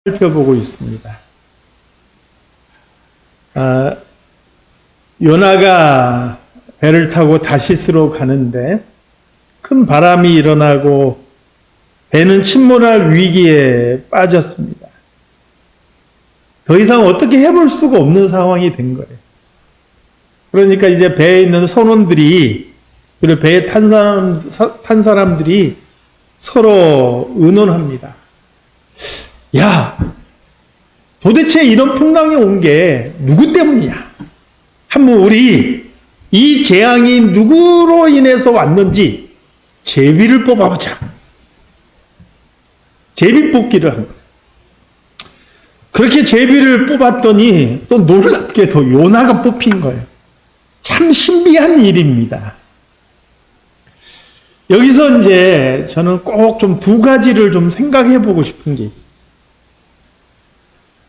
살펴보고 있습니다. 요나가 배를 타고 다시스로 가는데 큰 바람이 일어나고 배는 침몰할 위기에 빠졌습니다. 더 이상 어떻게 해볼 수가 없는 상황이 된 거예요. 그러니까 이제 배에 있는 선원들이, 그리고 배에 탄 사람들이 서로 의논합니다. 야, 도대체 이런 풍랑이 온 게 누구 때문이냐? 한번 우리 이 재앙이 누구로 인해서 왔는지 제비를 뽑아보자. 제비 뽑기를 한 거예요. 그렇게 제비를 뽑았더니 또 놀랍게도 요나가 뽑힌 거예요. 참 신비한 일입니다. 여기서 이제 저는 꼭 좀 두 가지를 좀 생각해 보고 싶은 게 있어요.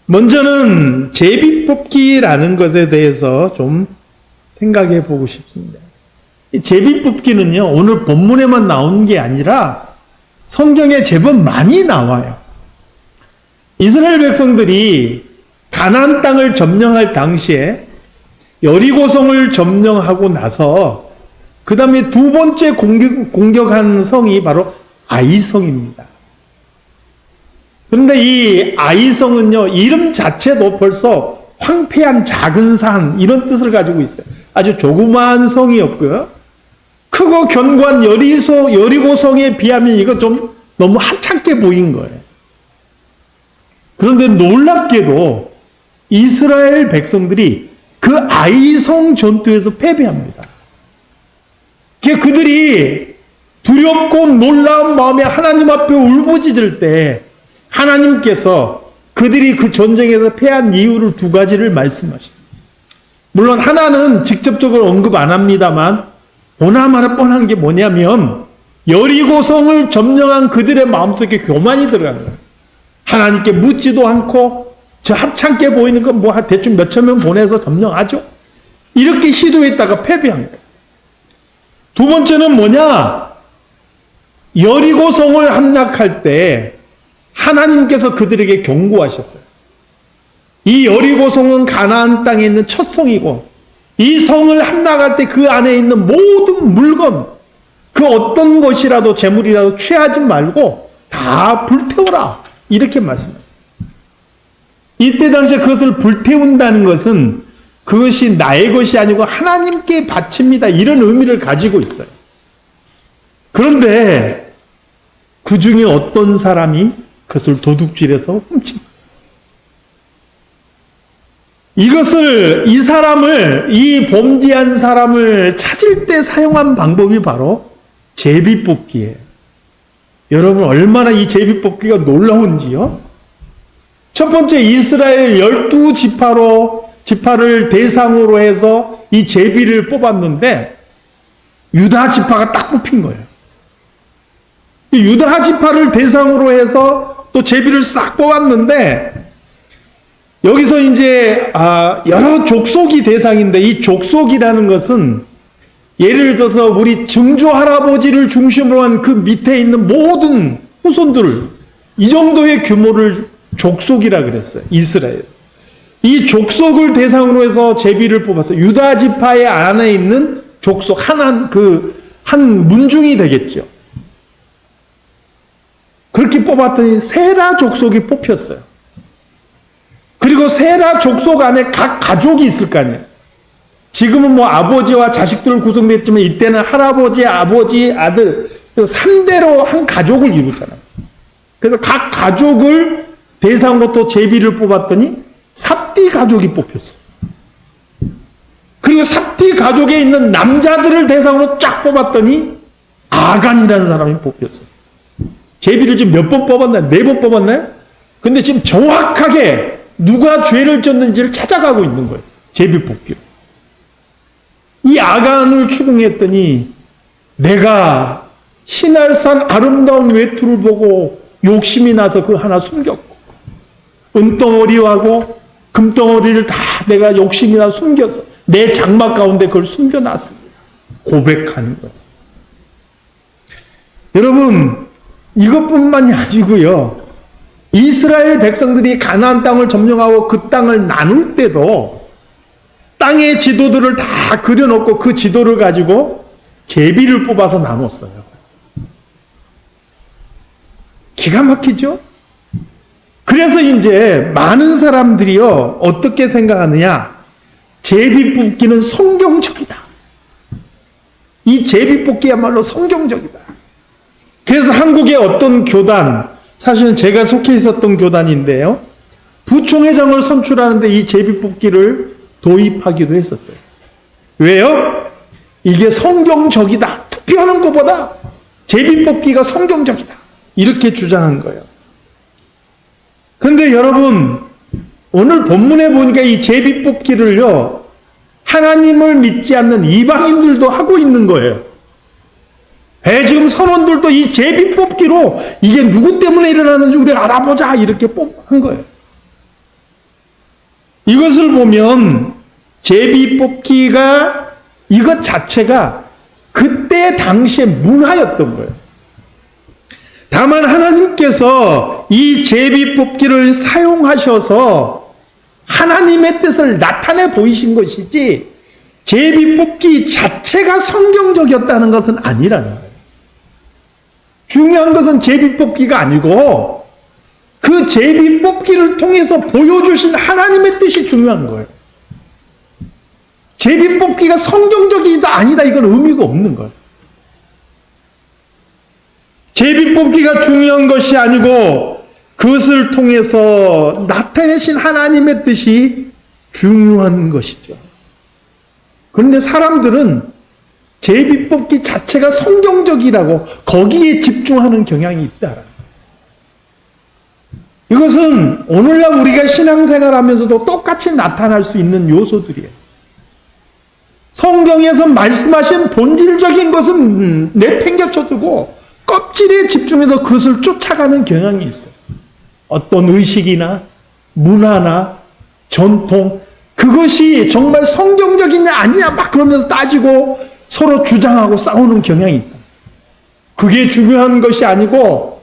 먼저는 제비 뽑기라는 것에 대해서 좀 생각해 보고 싶습니다. 이 제비 뽑기는요, 오늘 본문에만 나오는 게 아니라 성경에 제법 많이 나와요. 이스라엘 백성들이 가나안 땅을 점령할 당시에 여리고성을 점령하고 나서 그 다음에 두 번째 공격한 성이 바로 아이성입니다. 그런데 이 아이성은요, 이름 자체도 벌써 황폐한 작은 산, 이런 뜻을 가지고 있어요. 아주 조그마한 성이었고요. 크고 견고한 여리고성에 비하면 이거 좀 너무 하찮게 보인 거예요. 그런데 놀랍게도 이스라엘 백성들이 그 아이성 전투에서 패배합니다. 그들이 두렵고 놀라운 마음에 하나님 앞에 울부짖을 때 하나님께서 그들이 그 전쟁에서 패한 이유를 두 가지를 말씀하십니다. 물론 하나는 직접적으로 언급 안 합니다만 보나마나 뻔한 게 뭐냐면 여리고성을 점령한 그들의 마음속에 교만이 들어가는 거예요. 하나님께 묻지도 않고 저 합창게 보이는 건 뭐 대충 몇천 명 보내서 점령하죠. 이렇게 시도했다가 패배한 거예요. 두 번째는 뭐냐? 여리고성을 함락할 때 하나님께서 그들에게 경고하셨어요. 이 여리고성은 가나안 땅에 있는 첫 성이고 이 성을 함락할 때 그 안에 있는 모든 물건, 그 어떤 것이라도 재물이라도 취하지 말고 다 불태워라. 이렇게 말씀합니다. 이때 당시에 그것을 불태운다는 것은 그것이 나의 것이 아니고 하나님께 바칩니다. 이런 의미를 가지고 있어요. 그런데 그 중에 어떤 사람이 그것을 도둑질해서 훔칩니다. 이 범죄한 사람을 찾을 때 사용한 방법이 바로 제비 뽑기예요. 여러분, 얼마나 이 제비 뽑기가 놀라운지요? 첫 번째, 이스라엘 12지파를 대상으로 해서 이 제비를 뽑았는데 유다 지파가 딱 뽑힌 거예요. 유다 지파를 대상으로 해서 또 제비를 싹 뽑았는데 여기서 이제 여러 족속이 대상인데 이 족속이라는 것은 예를 들어서 우리 증조 할아버지를 중심으로 한 그 밑에 있는 모든 후손들, 이 정도의 규모를 족속이라 그랬어요. 이스라엘. 이 족속을 대상으로 해서 제비를 뽑았어요. 유다 지파의 안에 있는 족속 한 문중이 되겠죠. 그렇게 뽑았더니 세라 족속이 뽑혔어요. 그리고 세라 족속 안에 각 가족이 있을 거 아니에요. 지금은 뭐 아버지와 자식들을 구성됐지만 이때는 할아버지, 아버지, 아들 3대로 한 가족을 이루잖아요. 그래서 각 가족을 대상으로 또 제비를 뽑았더니 삽디 가족이 뽑혔어요. 그리고 삽디 가족에 있는 남자들을 대상으로 쫙 뽑았더니 아간이라는 사람이 뽑혔어요. 제비를 지금 몇 번 뽑았나요? 4번 뽑았나요? 근데 지금 정확하게 누가 죄를 졌는지를 찾아가고 있는 거예요. 제비 뽑기로. 이 아간을 추궁했더니 내가 시날산 아름다운 외투를 보고 욕심이 나서 그 하나 숨겼고 은덩어리하고 금덩어리를 다 내가 욕심이 나서 숨겨서 내 장막 가운데 그걸 숨겨놨습니다. 고백하는 거예요. 여러분, 이것뿐만이 아니고요. 이스라엘 백성들이 가나안 땅을 점령하고 그 땅을 나눌 때도 땅의 지도들을 다 그려놓고 그 지도를 가지고 제비를 뽑아서 나눴어요. 기가 막히죠? 그래서 이제 많은 사람들이요, 어떻게 생각하느냐? 제비 뽑기는 성경적이다. 이 제비 뽑기야말로 성경적이다. 그래서 한국의 어떤 교단, 사실은 제가 속해 있었던 교단인데요, 부총회장을 선출하는데 이 제비 뽑기를 도입하기도 했었어요. 왜요? 이게 성경적이다. 투표하는 것보다 제비 뽑기가 성경적이다. 이렇게 주장한 거예요. 그런데 여러분, 오늘 본문에 보니까 이 제비 뽑기를요, 하나님을 믿지 않는 이방인들도 하고 있는 거예요. 지금 선원들도 이 제비 뽑기로 이게 누구 때문에 일어나는지 우리 알아보자 이렇게 한 거예요. 이것을 보면 제비 뽑기가 이것 자체가 그때 당시의 문화였던 거예요. 다만 하나님께서 이 제비 뽑기를 사용하셔서 하나님의 뜻을 나타내 보이신 것이지 제비 뽑기 자체가 성경적이었다는 것은 아니라는 거예요. 중요한 것은 제비 뽑기가 아니고 그 제비 뽑기를 통해서 보여주신 하나님의 뜻이 중요한 거예요. 제비 뽑기가 성경적이다 아니다 이건 의미가 없는 거예요. 제비 뽑기가 중요한 것이 아니고 그것을 통해서 나타내신 하나님의 뜻이 중요한 것이죠. 그런데 사람들은 제비 뽑기 자체가 성경적이라고 거기에 집중하는 경향이 있다. 이것은 오늘날 우리가 신앙생활하면서도 똑같이 나타날 수 있는 요소들이에요. 성경에서 말씀하신 본질적인 것은 내팽개쳐두고 껍질에 집중해서 그것을 쫓아가는 경향이 있어요. 어떤 의식이나 문화나 전통, 그것이 정말 성경적이냐 아니냐 막 그러면서 따지고 서로 주장하고 싸우는 경향이 있다. 그게 중요한 것이 아니고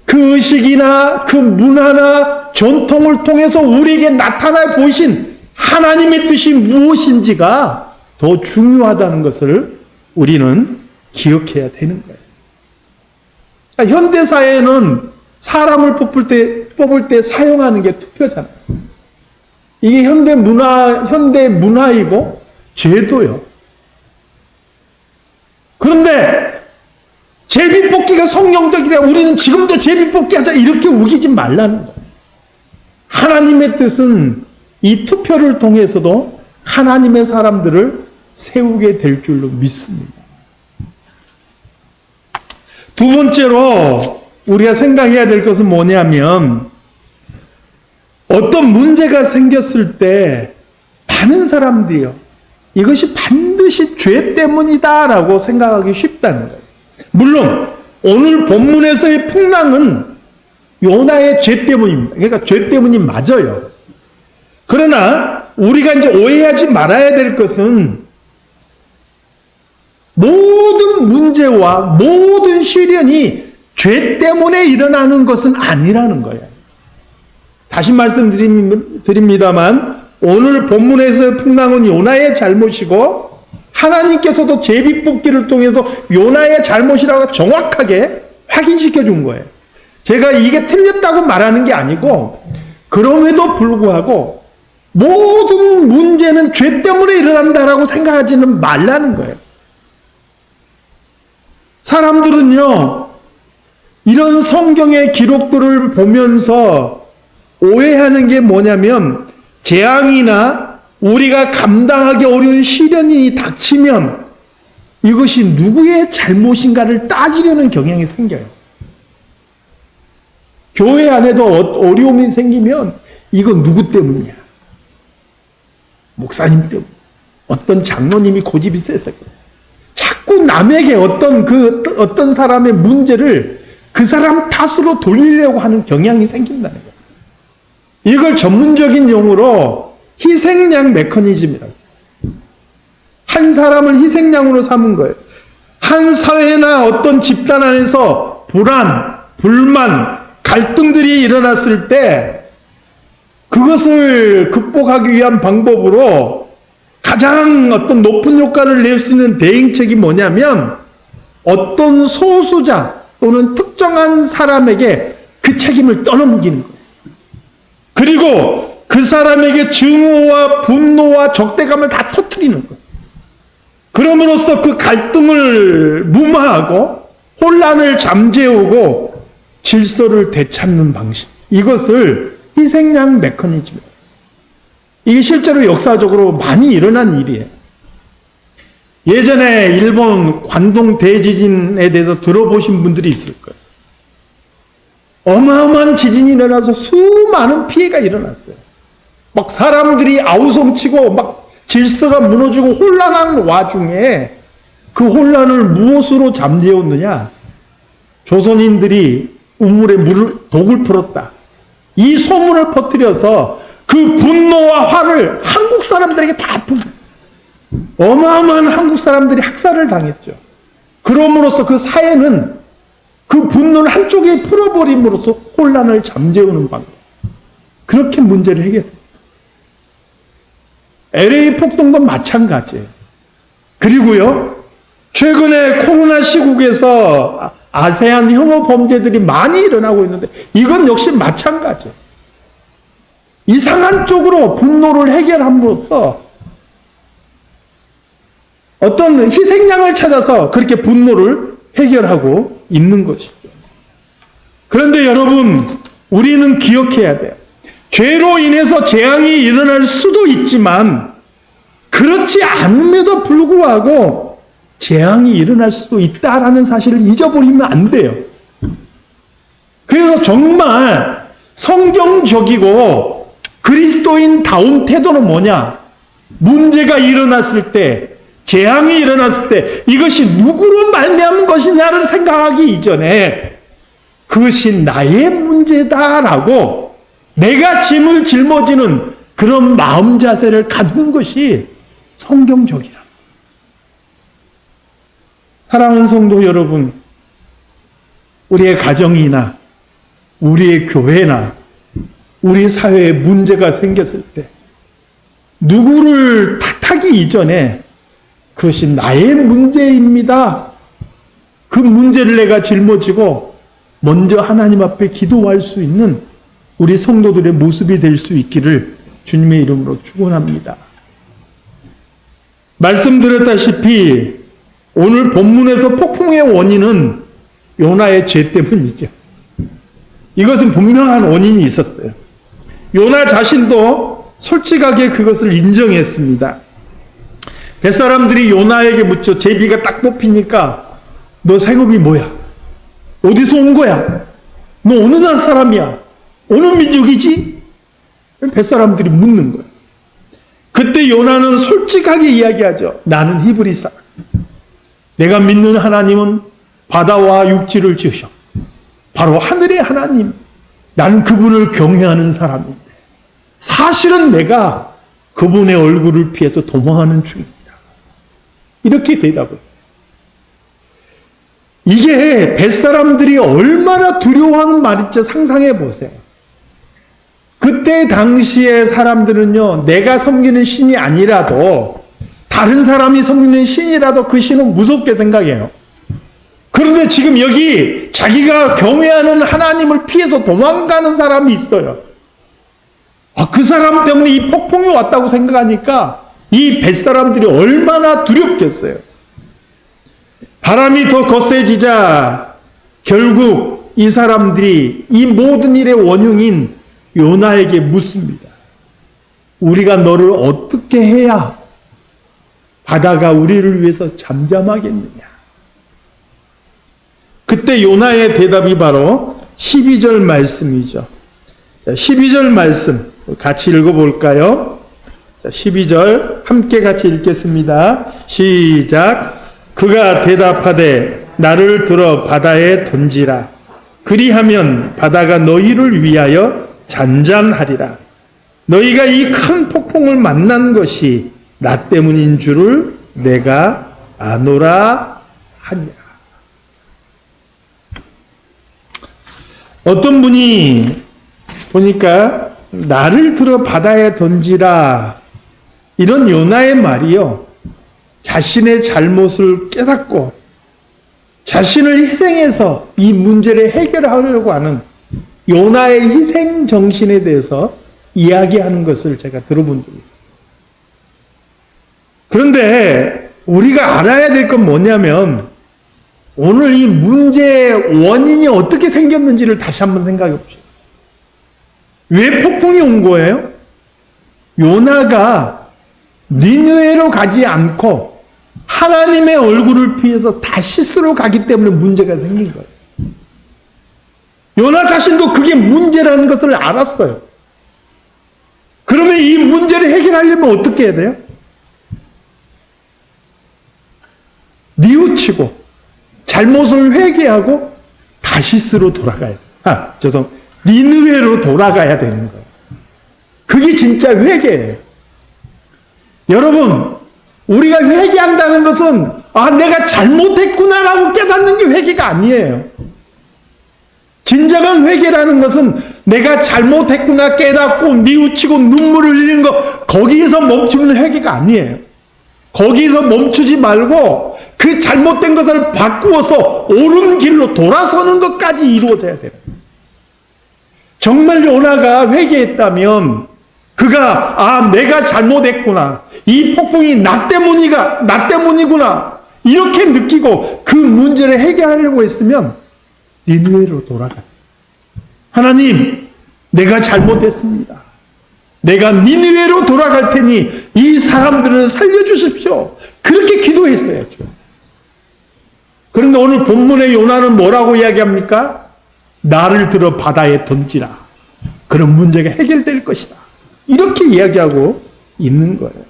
그 의식이나 그 문화나 전통을 통해서 우리에게 나타나 보이신 하나님의 뜻이 무엇인지가 더 중요하다는 것을 우리는 기억해야 되는 거예요. 그러니까 현대사회는 사람을 뽑을 때 사용하는 게 투표잖아요. 이게 현대 문화이고 제도요. 그런데 제비 뽑기가 성경적이라 우리는 지금도 제비 뽑기 하자 이렇게 우기지 말라는 거예요. 하나님의 뜻은 이 투표를 통해서도 하나님의 사람들을 세우게 될 줄로 믿습니다. 두 번째로 우리가 생각해야 될 것은 뭐냐면 어떤 문제가 생겼을 때 많은 사람들이요, 이것이 반드시 죄 때문이다라고 생각하기 쉽다는 거예요. 물론 오늘 본문에서의 풍랑은 요나의 죄 때문입니다. 그러니까 죄 때문이 맞아요. 그러나 우리가 이제 오해하지 말아야 될 것은 모든 문제와 모든 시련이 죄 때문에 일어나는 것은 아니라는 거예요. 다시 말씀드립니다만 오늘 본문에서의 풍랑은 요나의 잘못이고 하나님께서도 제비 뽑기를 통해서 요나의 잘못이라고 정확하게 확인시켜 준 거예요. 제가 이게 틀렸다고 말하는 게 아니고 그럼에도 불구하고 모든 문제는 죄 때문에 일어난다라고 생각하지는 말라는 거예요. 사람들은요, 이런 성경의 기록들을 보면서 오해하는 게 뭐냐면 재앙이나 우리가 감당하기 어려운 시련이 닥치면 이것이 누구의 잘못인가를 따지려는 경향이 생겨요. 교회 안에도 어려움이 생기면 이거 누구 때문이야? 목사님 때문, 어떤 장로님이 고집이 세서 자꾸 남에게 어떤 사람의 문제를 그 사람 탓으로 돌리려고 하는 경향이 생긴다는 거예요. 이걸 전문적인 용어로 희생양 메커니즘이라고. 한 사람을 희생양으로 삼은 거예요. 한 사회나 어떤 집단 안에서 불안, 불만, 갈등들이 일어났을 때 그것을 극복하기 위한 방법으로 가장 어떤 높은 효과를 낼 수 있는 대응책이 뭐냐면 어떤 소수자 또는 특정한 사람에게 그 책임을 떠넘기는 거예요. 그리고 그 사람에게 증오와 분노와 적대감을 다 터뜨리는 거예요. 그럼으로써 그 갈등을 무마하고 혼란을 잠재우고 질서를 되찾는 방식. 이것을 희생양 메커니즘이에요. 이게 실제로 역사적으로 많이 일어난 일이에요. 예전에 일본 관동 대지진에 대해서 들어보신 분들이 있을 거예요. 어마어마한 지진이 일어나서 수많은 피해가 일어났어요. 막 사람들이 아우성치고 막 질서가 무너지고 혼란한 와중에 그 혼란을 무엇으로 잠재웠느냐? 조선인들이 우물에 독을 풀었다. 이 소문을 퍼뜨려서 그 분노와 화를 한국 사람들에게 다 어마어마한 한국 사람들이 학살을 당했죠. 그럼으로써 그 사회는 그 분노를 한쪽에 풀어버림으로써 혼란을 잠재우는 방법. 그렇게 문제를 해결해요. LA 폭동도 마찬가지예요. 그리고요, 최근에 코로나 시국에서 아세안 혐오 범죄들이 많이 일어나고 있는데 이건 역시 마찬가지예요. 이상한 쪽으로 분노를 해결함으로써 어떤 희생양을 찾아서 그렇게 분노를 해결하고 있는 것이죠. 그런데 여러분, 우리는 기억해야 돼요. 죄로 인해서 재앙이 일어날 수도 있지만 그렇지 않음에도 불구하고 재앙이 일어날 수도 있다라는 사실을 잊어버리면 안 돼요. 그래서 정말 성경적이고 그리스도인다운 태도는 뭐냐? 문제가 일어났을 때, 재앙이 일어났을 때 이것이 누구로 말미암은 것이냐를 생각하기 이전에 그것이 나의 문제다라고 내가 짐을 짊어지는 그런 마음 자세를 갖는 것이 성경적이라. 사랑하는 성도 여러분, 우리의 가정이나 우리의 교회나 우리 사회에 문제가 생겼을 때 누구를 탓하기 이전에 그것이 나의 문제입니다. 그 문제를 내가 짊어지고 먼저 하나님 앞에 기도할 수 있는 우리 성도들의 모습이 될 수 있기를 주님의 이름으로 축원합니다. 말씀드렸다시피 오늘 본문에서 폭풍의 원인은 요나의 죄 때문이죠. 이것은 분명한 원인이 있었어요. 요나 자신도 솔직하게 그것을 인정했습니다. 뱃사람들이 요나에게 묻죠. 제비가 딱 뽑히니까 너 생업이 뭐야? 어디서 온 거야? 너 어느 나라 사람이야? 어느 민족이지? 뱃사람들이 묻는 거예요. 그때 요나는 솔직하게 이야기하죠. 나는 히브리 사람. 내가 믿는 하나님은 바다와 육지를 지으셔. 바로 하늘의 하나님. 나는 그분을 경외하는 사람인데 사실은 내가 그분의 얼굴을 피해서 도망하는 중입니다. 이렇게 대답을 해요. 이게 뱃사람들이 얼마나 두려워하는 말인지 상상해 보세요. 그때 당시의 사람들은요, 내가 섬기는 신이 아니라도 다른 사람이 섬기는 신이라도 그 신은 무섭게 생각해요. 그런데 지금 여기 자기가 경외하는 하나님을 피해서 도망가는 사람이 있어요. 그 사람 때문에 이 폭풍이 왔다고 생각하니까 이 뱃사람들이 얼마나 두렵겠어요. 바람이 더 거세지자 결국 이 사람들이 이 모든 일의 원흉인 요나에게 묻습니다. 우리가 너를 어떻게 해야 바다가 우리를 위해서 잠잠하겠느냐? 그때 요나의 대답이 바로 12절 말씀이죠. 자, 12절 말씀 같이 읽어볼까요? 자, 12절 함께 같이 읽겠습니다. 시작. 그가 대답하되 나를 들어 바다에 던지라. 그리하면 바다가 너희를 위하여 잔잔하리라. 너희가 이 큰 폭풍을 만난 것이 나 때문인 줄을 내가 아노라 하니라. 어떤 분이 보니까 나를 들어 바다에 던지라, 이런 요나의 말이요, 자신의 잘못을 깨닫고 자신을 희생해서 이 문제를 해결하려고 하는 요나의 희생 정신에 대해서 이야기하는 것을 제가 들어본 적이 있어요. 그런데 우리가 알아야 될 건 뭐냐면, 오늘 이 문제의 원인이 어떻게 생겼는지를 다시 한번 생각해 봅시다. 왜 폭풍이 온 거예요? 요나가 니느웨로 가지 않고 하나님의 얼굴을 피해서 다시스로 가기 때문에 문제가 생긴 거예요. 요나 자신도 그게 문제라는 것을 알았어요. 그러면 이 문제를 해결하려면 어떻게 해야 돼요? 뉘우치고 잘못을 회개하고 다시스로 돌아가야 돼요. 니느웨로 돌아가야 되는 거예요. 그게 진짜 회개예요. 여러분, 우리가 회개한다는 것은 내가 잘못했구나라고 깨닫는 게 회개가 아니에요. 진정한 회개라는 것은 내가 잘못했구나 깨닫고 뉘우치고 눈물을 흘리는 거, 거기에서 멈추는 회개가 아니에요. 거기서 멈추지 말고 그 잘못된 것을 바꾸어서 옳은 길로 돌아서는 것까지 이루어져야 돼요. 정말 요나가 회개했다면 그가 내가 잘못했구나, 이 폭풍이 나 때문이구나 이렇게 느끼고 그 문제를 해결하려고 했으면 니느웨로 돌아갔어요. 하나님, 내가 잘못했습니다. 내가 니느웨로 돌아갈 테니 이 사람들을 살려주십시오. 그렇게 기도했어야죠. 그런데 오늘 본문의 요나는 뭐라고 이야기합니까? 나를 들어 바다에 던지라. 그런 문제가 해결될 것이다. 이렇게 이야기하고 있는 거예요.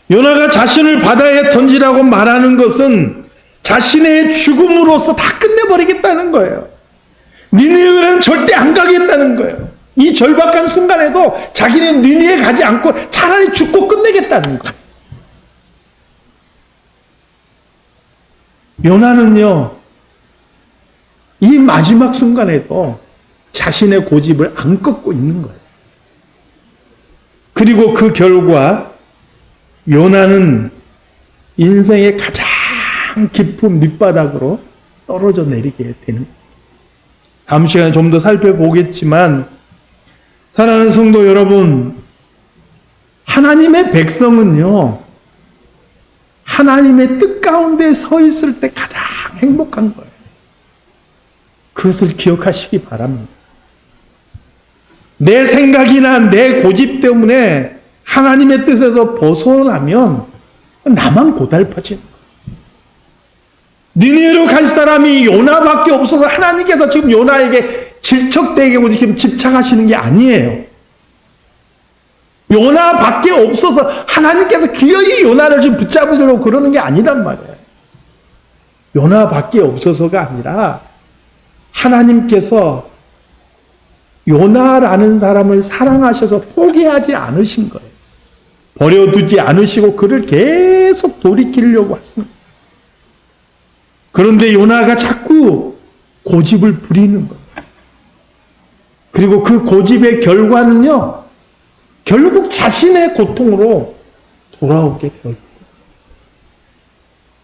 요나가 자신을 바다에 던지라고 말하는 것은 자신의 죽음으로써 다 끝내버리겠다는 거예요. 니느웨는 절대 안 가겠다는 거예요. 이 절박한 순간에도 자기는 니느웨 가지 않고 차라리 죽고 끝내겠다는 거예요. 요나는요, 이 마지막 순간에도 자신의 고집을 안 꺾고 있는 거예요. 그리고 그 결과 요나는 인생의 가장 깊은 밑바닥으로 떨어져 내리게 되는 거예요. 다음 시간에 좀 더 살펴보겠지만, 사랑하는 성도 여러분, 하나님의 백성은요, 하나님의 뜻 가운데 서 있을 때 가장 행복한 거예요. 그것을 기억하시기 바랍니다. 내 생각이나 내 고집 때문에 하나님의 뜻에서 벗어나면 나만 고달퍼지는 거예요. 니느웨로 갈 사람이 요나밖에 없어서 하나님께서 지금 요나에게 질척대게 지금 집착하시는 게 아니에요. 요나밖에 없어서 하나님께서 기어이 요나를 지금 붙잡으려고 그러는 게 아니란 말이에요. 요나밖에 없어서가 아니라 하나님께서 요나라는 사람을 사랑하셔서 포기하지 않으신 거예요. 버려두지 않으시고 그를 계속 돌이키려고 하시는 거예요. 그런데 요나가 자꾸 고집을 부리는 거예요. 그리고 그 고집의 결과는요, 결국 자신의 고통으로 돌아오게 되어 있어요.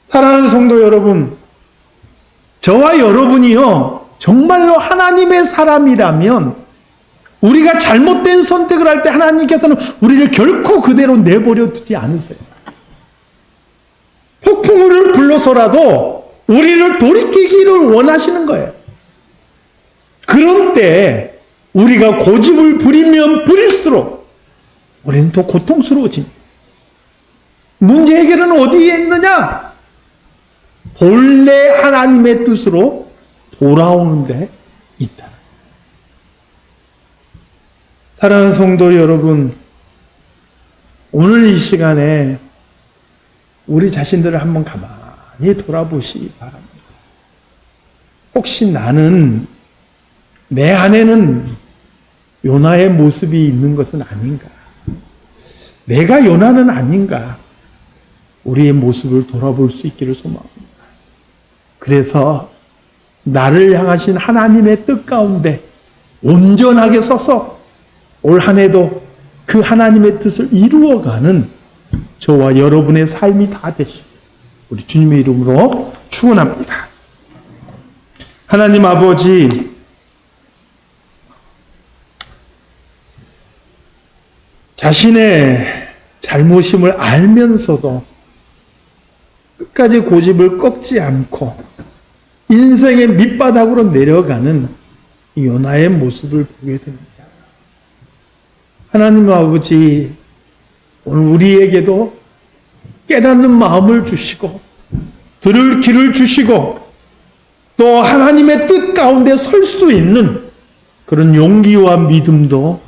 사랑하는 성도 여러분, 저와 여러분이요, 정말로 하나님의 사람이라면 우리가 잘못된 선택을 할 때 하나님께서는 우리를 결코 그대로 내버려 두지 않으세요. 폭풍우를 불러서라도 우리를 돌이키기를 원하시는 거예요. 그런 때 우리가 고집을 부리면 부릴수록 우리는 더 고통스러워집니다. 문제 해결은 어디에 있느냐? 본래 하나님의 뜻으로 돌아오는 데 있다. 사랑하는 성도 여러분, 오늘 이 시간에 우리 자신들을 한번 가만히 돌아보시기 바랍니다. 혹시 나는, 내 안에는 요나의 모습이 있는 것은 아닌가? 내가 요나는 아닌가? 우리의 모습을 돌아볼 수 있기를 소망합니다. 그래서 나를 향하신 하나님의 뜻 가운데 온전하게 서서 올 한 해도 그 하나님의 뜻을 이루어가는 저와 여러분의 삶이 다 되시길 우리 주님의 이름으로 축원합니다. 하나님 아버지, 자신의 잘못임을 알면서도 끝까지 고집을 꺾지 않고 인생의 밑바닥으로 내려가는 요나의 모습을 보게 됩니다. 하나님 아버지, 오늘 우리에게도 깨닫는 마음을 주시고 들을 길을 주시고 또 하나님의 뜻 가운데 설 수 있는 그런 용기와 믿음도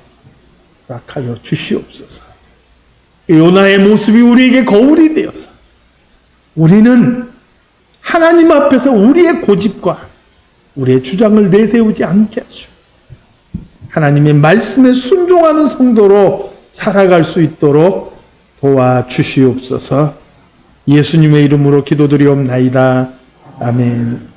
허락하여 주시옵소서. 요나의 모습이 우리에게 거울이 되어서 우리는 하나님 앞에서 우리의 고집과 우리의 주장을 내세우지 않게 하시고 하나님의 말씀에 순종하는 성도로 살아갈 수 있도록 도와주시옵소서. 예수님의 이름으로 기도드리옵나이다. 아멘.